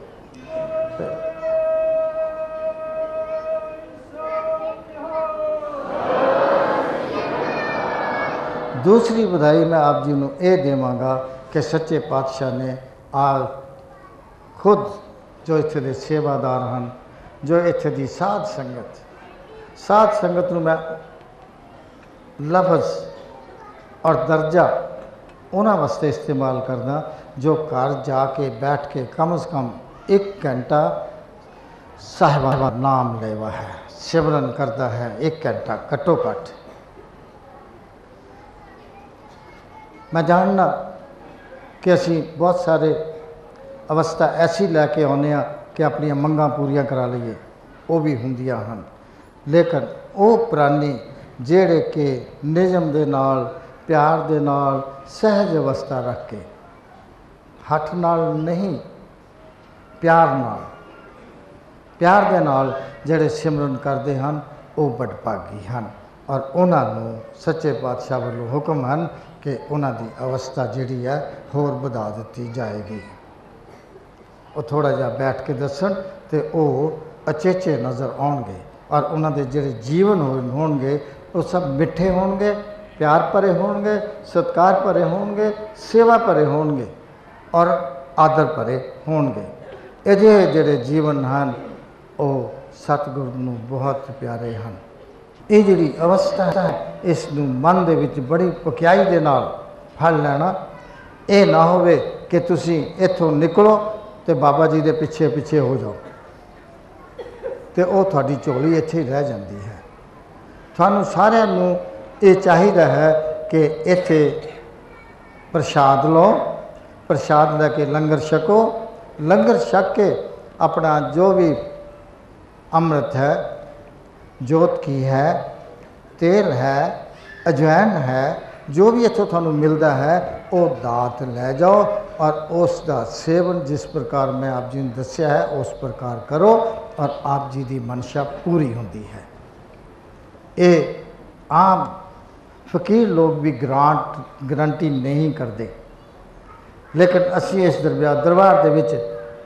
दूसरी बधाई मैं आप जी नूं ये देवांगा कि सच्चे पातशाह ने आ खुद जो इत्थे दे सेवादार हैं, जो इत्थे दी साध संगत नूं मैं लफ्ज़ और दर्जा उन्हां वास्ते इस्तेमाल करना जो घर जाके बैठ के कम से कम 1 घंटा साहिबा नाम लेवा है, सिमरन करता है 1 घंटा घट्टो घट। मैं जानना कि असी बहुत सारे अवस्था ऐसी लैके आने कि अपन मंगां पूरियां करा लीए, वो भी होंदियां हैं, लेकिन ਉਹ ਪ੍ਰਾਨੀ ਜਿਹੜੇ ਕਿ ਨਿਯਮ ਦੇ ਨਾਲ, ਪਿਆਰ ਦੇ ਨਾਲ, ਸਹਿਜ ਅਵਸਥਾ ਰੱਖ ਕੇ, ਹੱਠ ਨਾਲ ਨਹੀਂ, ਪਿਆਰ ਦੇ ਨਾਲ ਜਿਹੜੇ ਸਿਮਰਨ ਕਰਦੇ ਹਨ ਉਹ ਬਦਭਾਗੀ ਹਨ। ਔਰ ਉਹਨਾਂ ਨੂੰ ਸੱਚੇ ਪਾਤਸ਼ਾਹ ਵੱਲੋਂ ਹੁਕਮ ਹਨ ਕਿ ਉਹਨਾਂ ਦੀ ਅਵਸਥਾ ਜਿਹੜੀ ਹੈ ਹੋਰ ਵਧਾ ਦਿੱਤੀ ਜਾਏਗੀ। ਉਹ ਥੋੜ੍ਹਾ ਜਿਹਾ ਬੈਠ ਕੇ ਦੱਸਣ ਤੇ ਉਹ ਅਚੇਚੇ ਨਜ਼ਰ ਆਉਣਗੇ ਔਰ ਉਹਨਾਂ ਦੇ ਜਿਹੜੇ ਜੀਵਨ ਹੋਣਗੇ ਉਹ ਸਭ ਮਿੱਠੇ ਹੋਣਗੇ, ਪਿਆਰ ਭਰੇ ਹੋਣਗੇ, ਸਤਿਕਾਰ ਭਰੇ ਹੋਣਗੇ, ਸੇਵਾ ਭਰੇ ਹੋਣਗੇ ਔਰ ਆਦਰ ਭਰੇ ਹੋਣਗੇ। ਅਜਿਹੇ ਜਿਹੜੇ ਜੀਵਨ ਹਨ ਉਹ ਸਤਿਗੁਰੂ ਨੂੰ ਬਹੁਤ ਪਿਆਰੇ ਹਨ। ਇਹ ਜਿਹੜੀ ਅਵਸਥਾ ਹੈ ਇਸ ਨੂੰ ਮਨ ਦੇ ਵਿੱਚ ਬੜੀ ਪਕਿਆਈ ਦੇ ਨਾਲ ਫੜ ਲੈਣਾ। ਇਹ ਨਾ ਹੋਵੇ ਕਿ ਤੁਸੀਂ ਇੱਥੋਂ ਨਿਕਲੋ ਤੇ ਬਾਬਾ ਜੀ ਦੇ ਪਿੱਛੇ ਪਿੱਛੇ ਹੋ ਜਾਓ ਤੇ ਉਹ ਤੁਹਾਡੀ ਝੋਲੀ ਇੱਥੇ ਹੀ ਰਹਿ ਜਾਂਦੀ ਹੈ। ਤੁਹਾਨੂੰ ਸਾਰਿਆਂ ਨੂੰ ਇਹ ਚਾਹੀਦਾ ਹੈ ਕਿ ਇੱਥੇ ਪ੍ਰਸ਼ਾਦ ਲਓ, ਪ੍ਰਸ਼ਾਦ ਲੈ ਕੇ ਲੰਗਰ ਛਕੋ, ਲੰਗਰ ਛਕ ਕੇ ਆਪਣਾ ਜੋ ਵੀ ਅੰਮ੍ਰਿਤ ਹੈ, ਜੋਤ ਕੀ ਹੈ, ਤੇਲ ਹੈ, ਅਜਵਾਇਣ ਹੈ, ਜੋ ਵੀ ਇੱਥੋਂ ਤੁਹਾਨੂੰ ਮਿਲਦਾ ਹੈ ਉਹ ਦਾਤ ਲੈ ਜਾਓ ਔਰ ਉਸ ਦਾ ਸੇਵਨ ਜਿਸ ਪ੍ਰਕਾਰ ਮੈਂ ਆਪ ਜੀ ਨੂੰ ਦੱਸਿਆ ਹੈ ਉਸ ਪ੍ਰਕਾਰ ਕਰੋ ਔਰ ਆਪ ਜੀ ਦੀ ਮਨਸ਼ਾ ਪੂਰੀ ਹੁੰਦੀ ਹੈ। ਇਹ ਆਮ ਫਕੀਰ ਲੋਕ ਵੀ ਗਰੰਟੀ ਨਹੀਂ ਕਰਦੇ, ਲੇਕਿਨ ਅਸੀਂ ਇਸ ਦਰਬਾਰ ਦੇ ਵਿੱਚ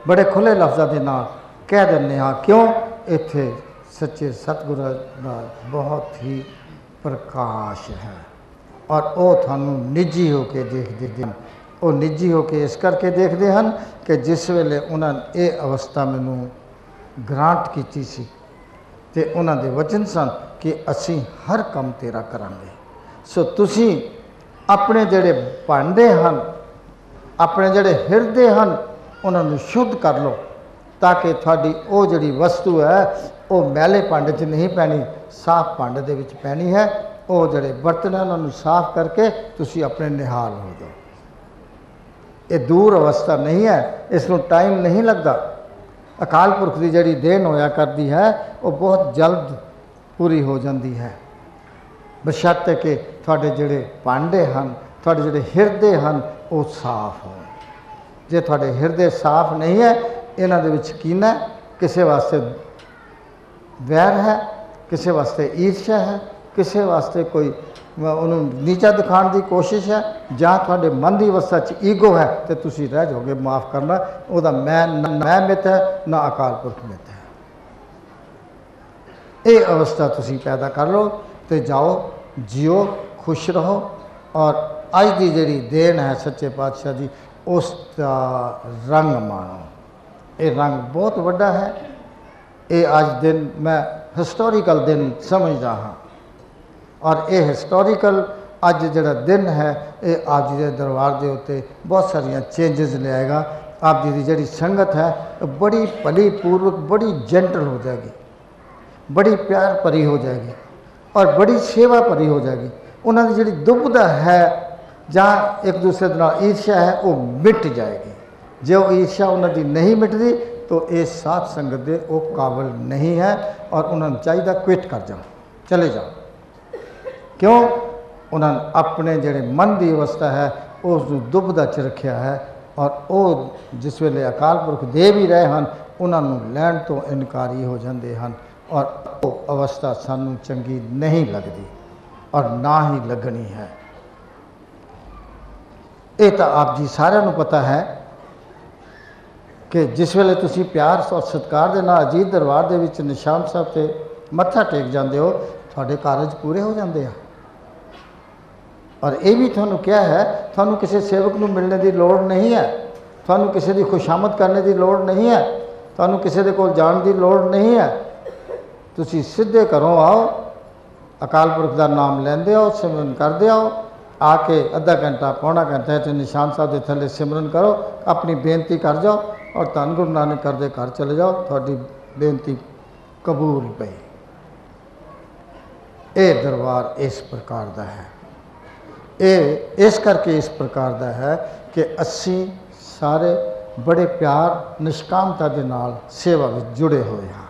ਬੜੇ ਖੁੱਲ੍ਹੇ ਲਫ਼ਜ਼ਾਂ ਦੇ ਨਾਲ ਕਹਿ ਦਿੰਦੇ ਹਾਂ। ਕਿਉਂ? ਇੱਥੇ ਸੱਚੇ ਸਤਿਗੁਰਾਂ ਦਾ ਬਹੁਤ ਹੀ ਪ੍ਰਕਾਸ਼ ਹੈ ਔਰ ਉਹ ਤੁਹਾਨੂੰ ਨਿੱਜੀ ਹੋ ਕੇ ਦੇਖਦੇ ਹਨ। ਉਹ ਨਿੱਜੀ ਹੋ ਕੇ ਇਸ ਕਰਕੇ ਦੇਖਦੇ ਹਨ ਕਿ ਜਿਸ ਵੇਲੇ ਉਹਨਾਂ ਨੇ ਇਹ ਅਵਸਥਾ ਮੈਨੂੰ ਗ੍ਰਾਂਟ ਕੀਤੀ ਸੀ ਤੇ ਉਹਨਾਂ ਦੇ ਵਚਨ ਸਨ ਕਿ ਅਸੀਂ ਹਰ ਕੰਮ ਤੇਰਾ ਕਰਾਂਗੇ। ਸੋ ਤੁਸੀਂ ਆਪਣੇ ਜਿਹੜੇ ਭਾਂਡੇ ਹਨ, ਆਪਣੇ ਜਿਹੜੇ ਹਿਰਦੇ ਹਨ, ਉਹਨਾਂ ਨੂੰ ਸ਼ੁੱਧ ਕਰ ਲਓ ਤਾਂ ਕਿ ਤੁਹਾਡੀ ਉਹ ਜਿਹੜੀ ਵਸਤੂ ਹੈ ਉਹ ਮੈਲੇ ਭਾਂਡੇ 'ਚ ਨਹੀਂ ਪੈਣੀ, ਸਾਫ਼ ਭਾਂਡੇ ਦੇ ਵਿੱਚ ਪੈਣੀ ਹੈ। ਉਹ ਜਿਹੜੇ ਬਰਤਨ ਹਨ ਉਹਨਾਂ ਨੂੰ ਸਾਫ਼ ਕਰਕੇ ਤੁਸੀਂ ਆਪਣੇ ਨਿਹਾਲ ਹੋ ਜਾਓ। ਇਹ ਦੂਰ ਅਵਸਥਾ ਨਹੀਂ ਹੈ, ਇਸ ਨੂੰ ਟਾਈਮ ਨਹੀਂ ਲੱਗਦਾ। ਅਕਾਲ ਪੁਰਖ ਦੀ ਜਿਹੜੀ ਦੇਣ ਹੋਇਆ ਕਰਦੀ ਹੈ ਉਹ ਬਹੁਤ ਜਲਦ ਪੂਰੀ ਹੋ ਜਾਂਦੀ ਹੈ, ਬਸ਼ਰਤੇ ਕਿ ਤੁਹਾਡੇ ਜਿਹੜੇ ਭਾਂਡੇ ਹਨ, ਤੁਹਾਡੇ ਜਿਹੜੇ ਹਿਰਦੇ ਹਨ ਉਹ ਸਾਫ਼ ਹੋਣ। ਜੇ ਤੁਹਾਡੇ ਹਿਰਦੇ ਸਾਫ਼ ਨਹੀਂ ਹੈ, ਇਹਨਾਂ ਦੇ ਵਿੱਚ ਕੀਨਾ, ਕਿਸੇ ਵਾਸਤੇ ਵੈਰ ਹੈ, ਕਿਸੇ ਵਾਸਤੇ ਈਰਸ਼ਾ ਹੈ, ਕਿਸੇ ਵਾਸਤੇ ਕੋਈ ਉਹਨੂੰ ਨੀਚਾ ਦਿਖਾਉਣ ਦੀ ਕੋਸ਼ਿਸ਼ ਹੈ, ਜਾਂ ਤੁਹਾਡੇ ਮਨ ਦੀ ਅਵਸਥਾ 'ਚ ਈਗੋ ਹੈ ਤੇ ਤੁਸੀਂ ਰਹਿ ਜਾਓਗੇ। ਮਾਫ਼ ਕਰਨਾ, ਉਹਦਾ ਮੈਂ ਮਿੱਤ ਹੈ ਨਾ ਅਕਾਲ ਪੁਰਖ ਮਿੱਤ ਹੈ। ਇਹ ਅਵਸਥਾ ਤੁਸੀਂ ਪੈਦਾ ਕਰ ਲਓ ਤੇ ਜਾਓ, ਜਿਓ, ਖੁਸ਼ ਰਹੋ ਔਰ ਅੱਜ ਦੀ ਜਿਹੜੀ ਦੇਣ ਹੈ ਸੱਚੇ ਪਾਤਸ਼ਾਹ ਦੀ ਉਸ ਦਾ ਰੰਗ ਮਾਣੋ। ਇਹ ਰੰਗ ਬਹੁਤ ਵੱਡਾ ਹੈ। ਇਹ ਅੱਜ ਦਿਨ ਮੈਂ ਹਿਸਟੋਰੀਕਲ ਦਿਨ ਸਮਝਦਾ ਹਾਂ ਔਰ ਇਹ ਹਿਸਟੋਰੀਕਲ ਅੱਜ ਜਿਹੜਾ ਦਿਨ ਹੈ ਇਹ ਆਪ ਜੀ ਦੇ ਦਰਬਾਰ ਦੇ ਉੱਤੇ ਬਹੁਤ ਸਾਰੀਆਂ ਚੇਂਜਸ ਲਿਆਏਗਾ। ਆਪ ਜੀ ਦੀ ਜਿਹੜੀ ਸੰਗਤ ਹੈ ਬੜੀ ਭਲੀ ਪੂਰਵਕ, ਬੜੀ ਜੈਂਟਲ ਹੋ ਜਾਏਗੀ, ਬੜੀ ਪਿਆਰ ਭਰੀ ਹੋ ਜਾਏਗੀ ਔਰ ਬੜੀ ਸੇਵਾ ਭਰੀ ਹੋ ਜਾਏਗੀ। ਉਹਨਾਂ ਦੀ ਜਿਹੜੀ ਦੁਬਦਾ ਹੈ ਜਾਂ ਇੱਕ ਦੂਸਰੇ ਦੇ ਨਾਲ ਈਰਸ਼ਾ ਹੈ ਉਹ ਮਿਟ ਜਾਏਗੀ। ਜੇ ਉਹ ਈਰਸ਼ਾ ਉਹਨਾਂ ਦੀ ਨਹੀਂ ਮਿਟਦੀ ਤਾਂ ਇਹ ਸਾਧ ਸੰਗਤ ਦੇ ਉਹ ਕਾਬਲ ਨਹੀਂ ਹੈ ਔਰ ਉਹਨਾਂ ਨੂੰ ਚਾਹੀਦਾ ਕੁਇਟ ਕਰ ਜਾਓ, ਚਲੇ ਜਾਓ। ਕਿਉਂ? ਉਹਨਾਂ ਨੇ ਆਪਣੇ ਜਿਹੜੇ ਮਨ ਦੀ ਅਵਸਥਾ ਹੈ ਉਸ ਨੂੰ ਦੁਬਦਾ 'ਚ ਰੱਖਿਆ ਹੈ ਔਰ ਉਹ ਜਿਸ ਵੇਲੇ ਅਕਾਲ ਪੁਰਖ ਦੇ ਵੀ ਰਹੇ ਹਨ ਉਹਨਾਂ ਨੂੰ ਲੈਣ ਤੋਂ ਇਨਕਾਰੀ ਹੋ ਜਾਂਦੇ ਹਨ ਔਰ ਉਹ ਅਵਸਥਾ ਸਾਨੂੰ ਚੰਗੀ ਨਹੀਂ ਲੱਗਦੀ ਔਰ ਨਾ ਹੀ ਲੱਗਣੀ ਹੈ। ਇਹ ਤਾਂ ਆਪ ਜੀ ਸਾਰਿਆਂ ਨੂੰ ਪਤਾ ਹੈ ਕਿ ਜਿਸ ਵੇਲੇ ਤੁਸੀਂ ਪਿਆਰ ਔਰ ਸਤਿਕਾਰ ਦੇ ਨਾਲ ਅਜੀਤ ਦਰਬਾਰ ਦੇ ਵਿੱਚ ਨਿਸ਼ਾਨ ਸਾਹਿਬ ਤੇ ਮੱਥਾ ਟੇਕ ਜਾਂਦੇ ਹੋ, ਤੁਹਾਡੇ ਕਾਰਜ ਪੂਰੇ ਹੋ ਜਾਂਦੇ ਆ। ਔਰ ਇਹ ਵੀ ਤੁਹਾਨੂੰ ਕਿਹਾ ਹੈ, ਤੁਹਾਨੂੰ ਕਿਸੇ ਸੇਵਕ ਨੂੰ ਮਿਲਣੇ ਦੀ ਲੋੜ ਨਹੀਂ ਹੈ, ਤੁਹਾਨੂੰ ਕਿਸੇ ਦੀ ਖੁਸ਼ਾਮਦ ਕਰਨੇ ਦੀ ਲੋੜ ਨਹੀਂ ਹੈ, ਤੁਹਾਨੂੰ ਕਿਸੇ ਦੇ ਕੋਲ ਜਾਣ ਦੀ ਲੋੜ ਨਹੀਂ ਹੈ। ਤੁਸੀਂ ਸਿੱਧੇ ਘਰੋਂ ਆਓ, ਅਕਾਲ ਪੁਰਖ ਦਾ ਨਾਮ ਲੈਂਦੇ ਆਓ, ਸਿਮਰਨ ਕਰਦੇ ਆਓ, ਆ ਕੇ ਅੱਧਾ ਘੰਟਾ ਪੌਣਾ ਘੰਟਾ ਇੱਥੇ ਨਿਸ਼ਾਨ ਸਾਹਿਬ ਦੇ ਥੱਲੇ ਸਿਮਰਨ ਕਰੋ, ਆਪਣੀ ਬੇਨਤੀ ਕਰ ਜਾਓ ਔਰ ਧੰਨ ਗੁਰੂ ਨਾਨਕ ਕਰਦੇ ਘਰ ਚਲੇ ਜਾਓ, ਤੁਹਾਡੀ ਬੇਨਤੀ ਕਬੂਲ ਪਈ। ਇਹ ਦਰਬਾਰ ਇਸ ਪ੍ਰਕਾਰ ਦਾ ਹੈ। ਇਹ ਇਸ ਕਰਕੇ ਇਸ ਪ੍ਰਕਾਰ ਦਾ ਹੈ ਕਿ ਅਸੀਂ ਸਾਰੇ ਬੜੇ ਪਿਆਰ ਨਿਸ਼ਕਾਮਤਾ ਦੇ ਨਾਲ ਸੇਵਾ ਵਿੱਚ ਜੁੜੇ ਹੋਏ ਹਾਂ।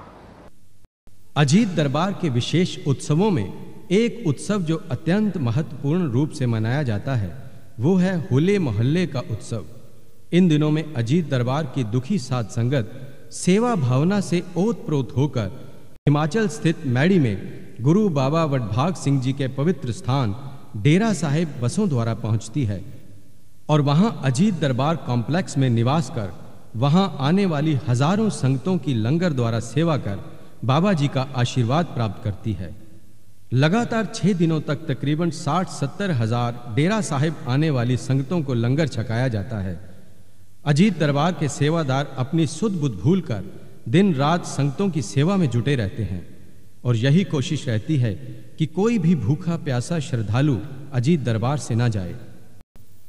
अजीत दरबार के विशेष उत्सवों में एक उत्सव जो अत्यंत महत्वपूर्ण रूप से मनाया जाता है वो है होले मोहल्ले का उत्सव। इन दिनों में अजीत दरबार की दुखी साध संगत सेवा भावना से ओतप्रोत होकर हिमाचल स्थित मैड़ी में गुरु बाबा वडभाग सिंह जी के पवित्र स्थान डेरा साहिब बसों द्वारा पहुंचती है और वहां अजीत दरबार कॉम्प्लेक्स में निवास कर वहां आने वाली हजारों संगतों की लंगर द्वारा सेवा कर बाबा जी का आशीर्वाद प्राप्त करती है। लगातार 6 दिनों तक तकरीबन 60-70 हजार डेरा साहिब आने वाली संगतों को लंगर छकाया जाता है। अजीत दरबार के सेवादार अपनी सुध बुध भूल कर दिन रात संगतों की सेवा में जुटे रहते हैं और यही कोशिश रहती है कि कोई भी भूखा प्यासा श्रद्धालु अजीत दरबार से ना जाए।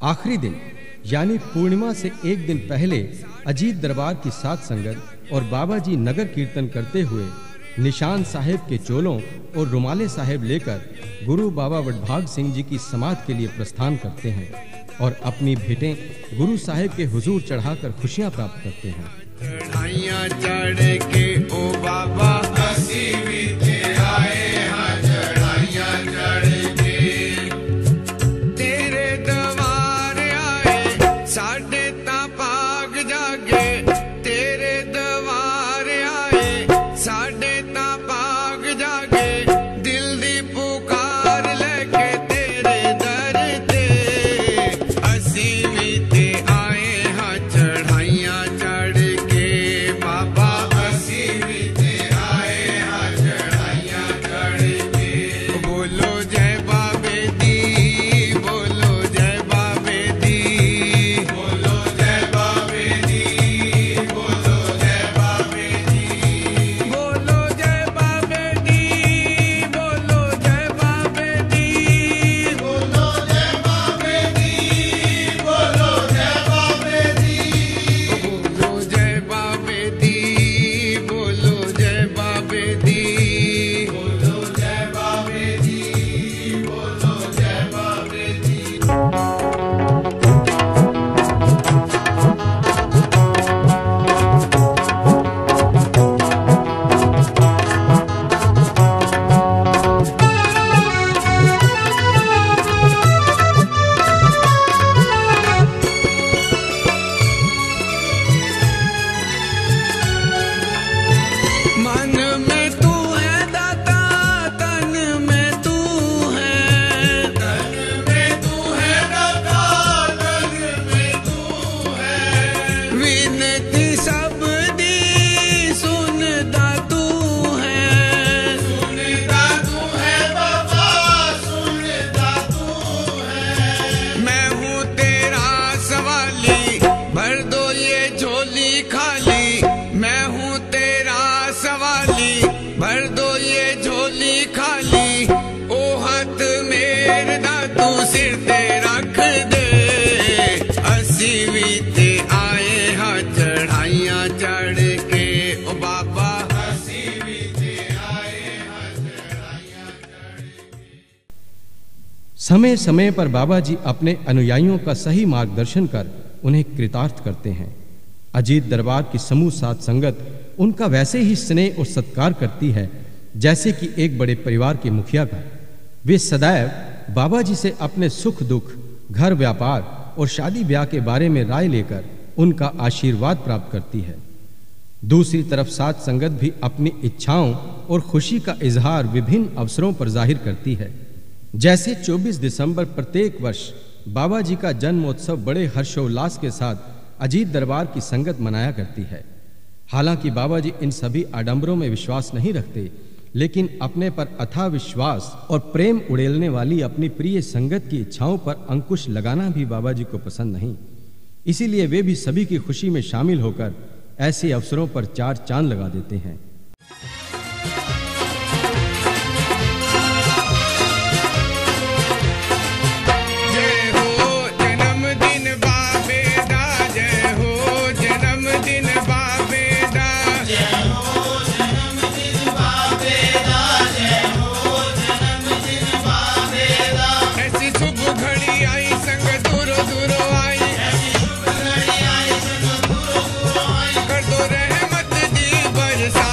आखिरी दिन यानी पूर्णिमा से एक दिन पहले अजीत दरबार की साध संगत और बाबा जी नगर कीर्तन करते हुए निशान साहिब के चोलों और रुमाले साहिब लेकर गुरु बाबा वडभाग सिंह जी की समाधि के लिए प्रस्थान करते हैं और अपनी भेंटें गुरु साहिब के हुजूर चढ़ाकर खुशियां प्राप्त करते हैं। चढ़ाइयां चढ़ के ओ बाबा आए हाँ चढ़ाइयां चढ़ के तेरे दवार आए साढ़े ता पाग जागे तेरे दवार आए साढ़े ता पाग जागे दिल दी पुकार लेके तेरे दर ते असी भी ते आए हाँ चढ़ाइयां चढ़ के बाबा असी भी ते आए हाँ चढ़ाइयां चढ़ के बोलो जय बाबे दी बोलो जय बाबे दी बोलो जय बाबे दी बोलो जय बाबे दी बोलो जय बाबे दी बोलो जय बाबे दी बोलो जय बाबे दी बोलो जय बाबे दी बोलो जय बाबे दी बोलो जय बाबे दी बोलो जय बाबे दी बोलो जय बाबे दी। मन में तू है दाता तन में तू है तन में तू है दाता तन में तू है विनती सब दी सुनदा तू है बाबा सुनदा तू है मैं हूँ तेरा सवाली भर दो ये झोली खाली मैं हूँ तेरा सवाली भर दो ये झोली खाली ओ हाथ मेरे दा तू सिर ते रख दे असी भी ते आए हाँ चढ़ाइयां चढ़ के ओ बाबा असी भी ते आए हाँ चढ़ाइयां चढ़ के। समय समय पर बाबा जी अपने अनुयायियों का सही मार्गदर्शन कर उन्हें कृतार्थ करते हैं। अजीत दरबार की समूह साध संगत उनका वैसे ही स्नेह और सत्कार करती है जैसे कि एक बड़े परिवार के मुखिया का। वे सदैव बाबा जी से अपने सुख दुख, घर व्यापार और शादी ब्याह के बारे में राय लेकर उनका आशीर्वाद प्राप्त करती है। दूसरी तरफ साध संगत भी अपनी इच्छाओं और खुशी का इजहार विभिन्न अवसरों पर जाहिर करती है। जैसे 24 दिसंबर प्रत्येक वर्ष बाबा जी का जन्मोत्सव बड़े हर्षोल्लास के साथ अजीत दरबार की संगत मनाया करती है। हालांकि बाबा जी इन सभी आडंबरों में विश्वास नहीं रखते, लेकिन अपने पर अथाह विश्वास और प्रेम उड़ेलने वाली अपनी प्रिय संगत की इच्छाओं पर अंकुश लगाना भी बाबा जी को पसंद नहीं। इसीलिए वे भी सभी की खुशी में शामिल होकर ऐसे अवसरों पर चार चांद लगा देते हैं। कर दो रहमत दी बरसा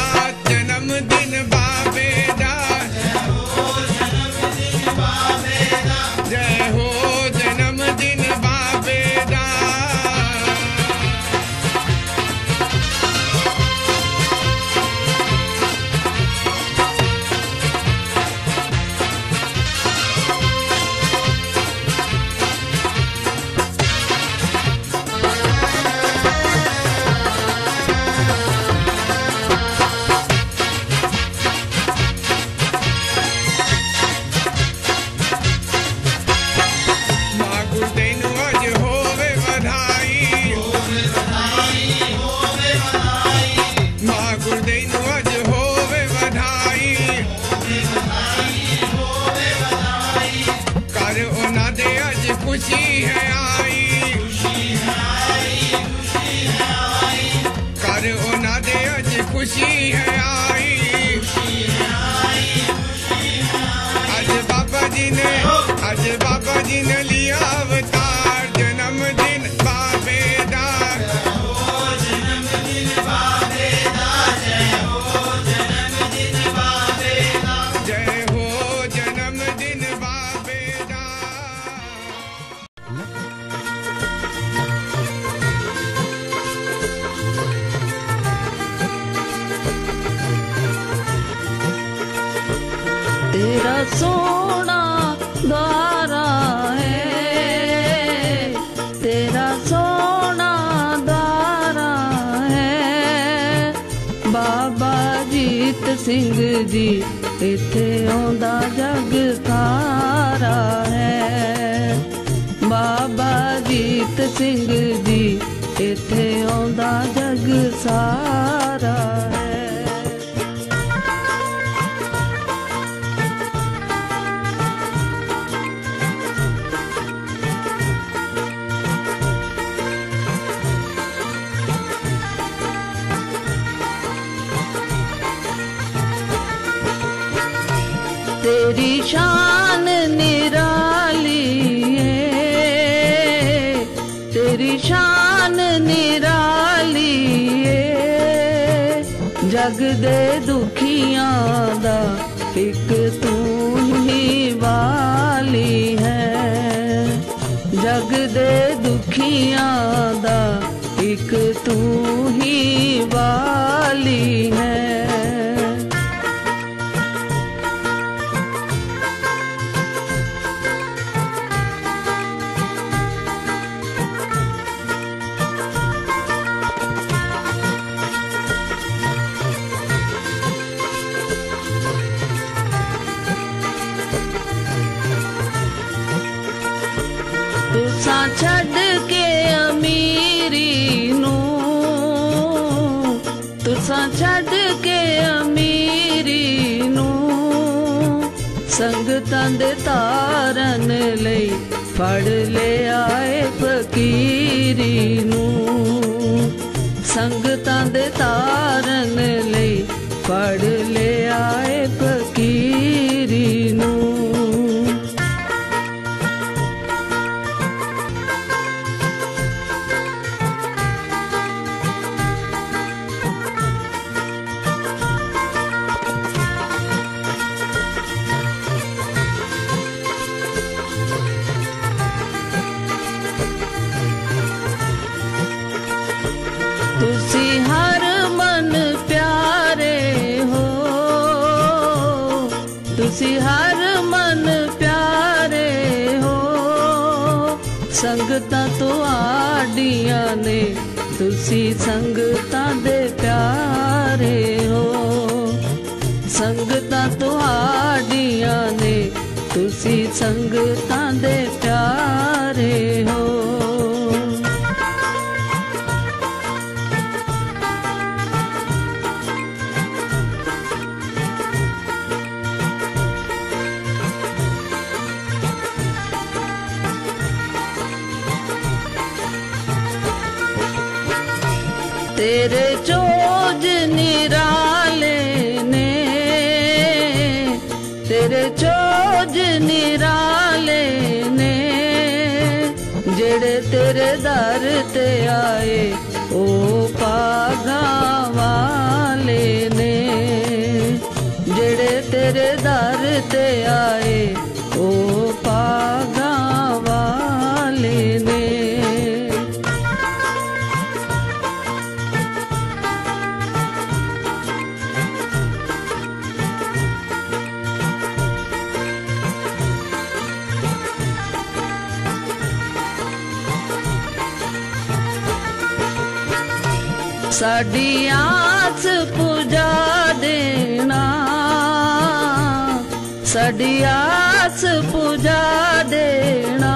खुशी है आई, कर उन्हां दे अज खुशी है आई। आज बाबा जी ने लिया अवतार, जन्मदिन बाबे दा, जय हो जन्मदिन बाबे दा। तेरा सोना द्वारा है, तेरा सोना द्वारा है। बाबा जीत सिंह जी इत्थे आउंदा जग सारा है। बाबा जीत सिंह जी इत्थे आउंदा जग सारा है। तेरी शान निराली है, तेरी शान निराली है। जग दे दुखियां दा एक तू ही वाली है। जग दे दुखियां दा एक तू ही वाली है। तुसा छड़ के अमीरी नू, तुसा छड़ के अमीरी नू। संगतां दे तारन लई फड़ ले आए फकीरी नू। संगतां दे तारन लई फड़ ले आए फकीरी नू। तुसी हर मन प्यारे हो, तुसी हर मन प्यारे हो। संगतां तो आडियां ने, तुसी संगतां दे प्यारे हो। संगतां तो आडियां ने, तुसी संगतां दे प्यारे हो। तेरे चोज निराले ने, तेरे चोज निराले ने। जेड़े तेरे दर ते आए ओ पागा वाले ने। जेड़े तेरे दर ते आए ओ पागा वाले ने। साडी आस पुजा देना, साडी आस पुजा देना।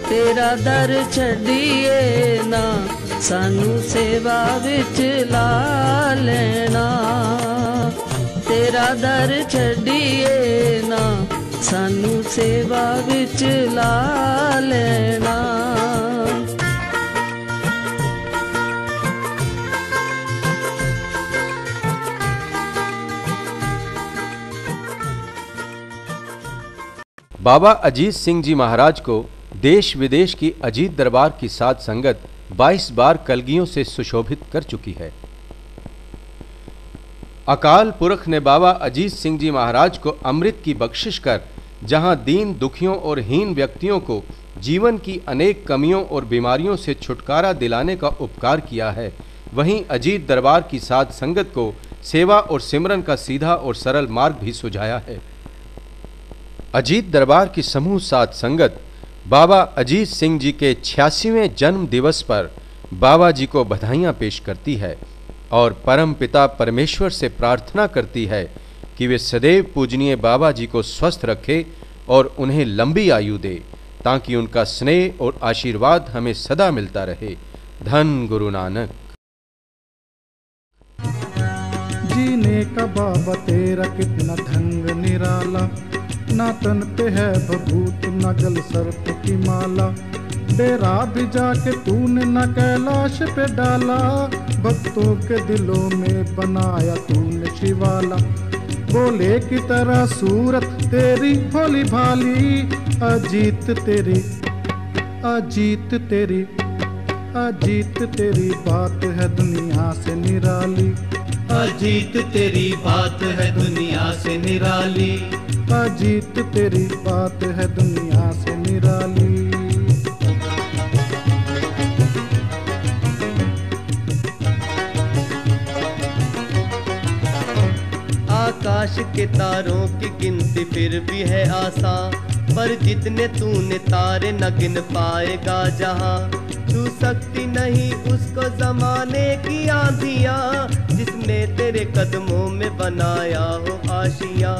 तेरा दर छड़िए ना, सानू सेवा विच ला लेना। तेरा दर छड़िए ना, सानू सेवा विच ला लेना। बाबा अजीत सिंह जी महाराज को देश विदेश की अजीत दरबार की साध संगत 22 बार कलगियों से सुशोभित कर चुकी है। अकाल पुरख ने बाबा अजीत सिंह जी महाराज को अमृत की बख्शिश कर जहां दीन दुखियों और हीन व्यक्तियों को जीवन की अनेक कमियों और बीमारियों से छुटकारा दिलाने का उपकार किया है, वहीं अजीत दरबार की साध संगत को सेवा और सिमरन का सीधा और सरल मार्ग भी सुझाया है। अजीत दरबार की समूह साध संगत बाबा अजीत सिंह जी के 86वें जन्म दिवस पर बाबा जी को बधाइयाँ पेश करती है और परम पिता परमेश्वर से प्रार्थना करती है कि वे सदैव पूजनीय बाबा जी को स्वस्थ रखे और उन्हें लंबी आयु दे, ताकि उनका स्नेह और आशीर्वाद हमें सदा मिलता रहे। धन गुरु नानक। जीने का बाबा तेरा कितना ढंग निराला, ना तन पे है बभूत ना गल सर्प की माला, डेरा भी जाके तूने न कैलाश पे डाला, भक्तों के दिलों में बनाया तूने शिवाला। बोले की तरह सूरत तेरी भोली भाली, अजीत तेरी अजीत तेरी अजीत तेरी बात है दुनिया से निराली, अजीत तेरी बात है दुनिया से निराली, अजीत तेरी बात है दुनिया से निराली। आकाश के तारों की गिनती फिर भी है आसान, पर जितने तूने तारे न गिन पाएगा जहां, छू सकती नहीं उसको जमाने की आंधियां, जिसने तेरे कदमों में बनाया हो आशियां।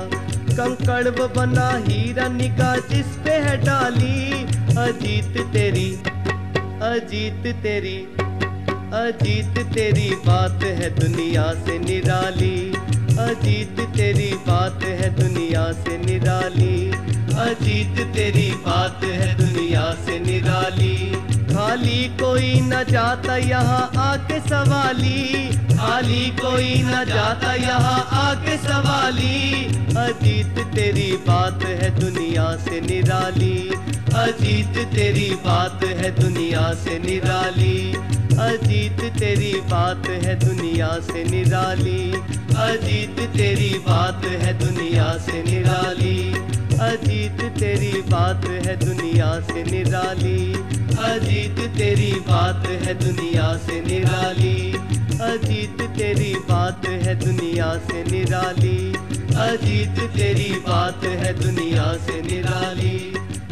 कंकड़ वो बना हीरा निगाह जिस पे है डाली, अजीत तेरी अजीत तेरी अजीत तेरी बात है दुनिया से निराली, अजीत तेरी बात है दुनिया से निराली, अजीत तेरी बात है दुनिया से निराली। खाली कोई न जाता यहाँ आके सवाली, खाली कोई न जाता यहाँ आके सवाली, अजीत तेरी बात है दुनिया से निराली, अजीत तेरी बात है दुनिया से निराली, अजीत तेरी बात है दुनिया से निराली, अजीत तेरी बात है दुनिया से निराली, अजीत तेरी बात है दुनिया से निराली, अजीत तेरी बात है दुनिया से निराली, अजीत तेरी बात है दुनिया से निराली, अजीत तेरी बात है दुनिया से निराली,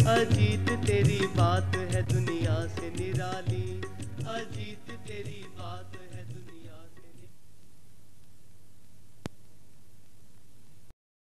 अजीत तेरी बात है दुनिया से निराली, अजीत तेरी बात